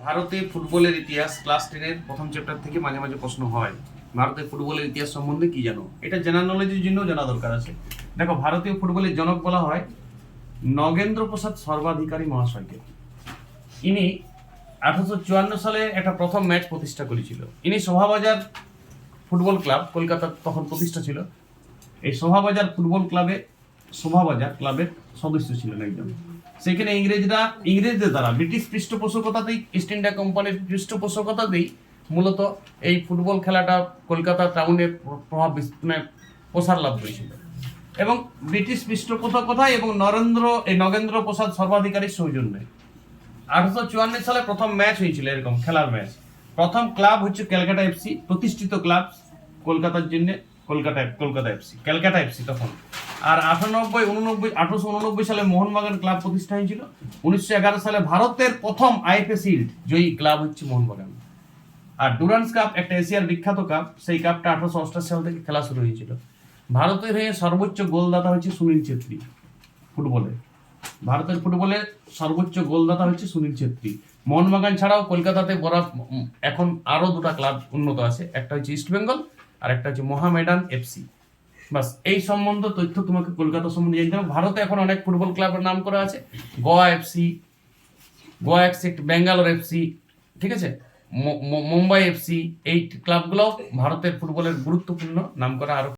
ভারতে ফুটবলের ইতিহাস ক্লাস 10-এর প্রথম চ্যাপ্টার থেকে মাঝে মাঝে প্রশ্ন হয়। ভারতের ফুটবলের ইতিহাস সম্বন্ধে কি জানো? এটা জেনারেল নলেজের জন্য জানা দরকার আছে। দেখো, ভারতীয় ফুটবলের জনক বলা হয় নগেন্দ্র প্রসাদ সর্বাধিকারী মহাশয়কে। ইনি 1854 সালে একটা প্রথম ম্যাচ প্রতিষ্ঠা করেছিল। ইনি শোভাবাজার ফুটবল ক্লাব, কলকাতা তখন প্রতিষ্ঠা ছিল। এই শোভাবাজার ফুটবল ক্লাবে শোভাবাজার ক্লাবের সদস্য ছিলেন একজন। সেখানে ইংরেজদের দ্বারা ব্রিটিশ পৃষ্ঠপোষকতাতেই, ইস্ট ইন্ডিয়া কোম্পানির পৃষ্ঠপোষকতাতেই মূলত এই ফুটবল খেলাটা কলকাতা টাউনে প্রসার লাভ করেছিল। এবং ব্রিটিশ পৃষ্ঠপোষকতায় এবং নগেন্দ্র প্রসাদ সর্বাধিকারীর সৌজন্যে 1854 সালে প্রথম ম্যাচ হয়েছিল, এরকম খেলার ম্যাচ। প্রথম ক্লাব হচ্ছে ক্যালকাটা এফসি, প্রতিষ্ঠিত ক্লাব কলকাতার জন্য কলকাতা এফসি, ক্যালকাটা এফসি তখন। আর 1889 সালে মোহনবাগান ক্লাব প্রতিষ্ঠা হয়েছিল। 1911 সালে ভারতের প্রথম আইএফএ শিল্ড জয়ী ক্লাব হচ্ছে মোহনবাগান। আর ডুরান্স কাপ একটা এশিয়ার বিখ্যাত কাপ, সেই কাপটা 1888 সাল থেকে খেলা শুরু হয়েছিল। ভারতের হয়ে সর্বোচ্চ গোলদাতা হচ্ছে সুনীল ছেত্রী। ভারতের ফুটবলের সর্বোচ্চ গোলদাতা হচ্ছে সুনীল ছেত্রী। মোহনবাগান ছাড়াও কলকাতাতে এখন আরো দুটা ক্লাব উন্নত আছে, একটা হচ্ছে ইস্ট বেঙ্গল আর একটা হচ্ছে মোহামেডান এফসি। বাস এই সম্বন্ধ তথ্য তোমাকে কলকাতা সম্বন্ধে জানতে হবে। ভারতে এখন অনেক ফুটবল ক্লাবের নাম করা আছে, গোয়া এফসি, ব্যাঙ্গালোর এফসি, ঠিক আছে, মুম্বাই এফসি। এই ক্লাবগুলো ভারতের ফুটবলের গুরুত্বপূর্ণ নাম করা আরো